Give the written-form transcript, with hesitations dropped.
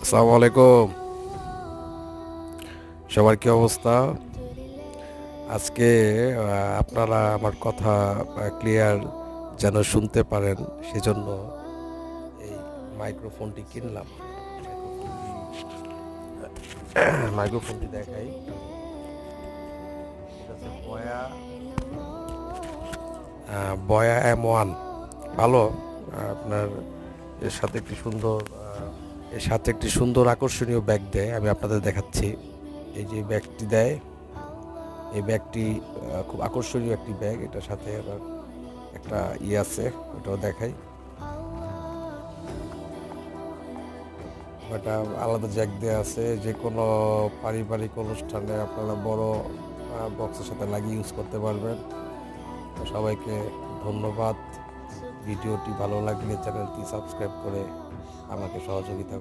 আসসালামু আলাইকুম। সবার কি অবস্থা? আজকে আপনারা আমার কথা ক্লিয়ার যেন শুনতে পারেন সেজন্য এই মাইক্রোফোনটি কিনলাম। মাইক্রোফোনটি দেখাই। এটা হচ্ছে বয়া M1। ভালো। আপনার এর সাথে একটি সুন্দর আকর্ষণীয় ব্যাগ দেয়। আমি আপনাদের দেখাচ্ছি। এই যে ব্যাগটি দেয়, এই ব্যাগটি খুব আকর্ষণীয় একটি ব্যাগ। এটার সাথে আবার একটা আছে, ওটাও দেখাই। এটা আলাদা জ্যাক দেওয়া আছে, যে কোনো পারিবারিক অনুষ্ঠানে আপনারা বড় বক্সের সাথে লাগিয়ে ইউজ করতে পারবেন। তো সবাইকে ধন্যবাদ। ভিডিওটি ভালো লাগলে চ্যানেলটি সাবস্ক্রাইব করে আমাকে সহযোগিতা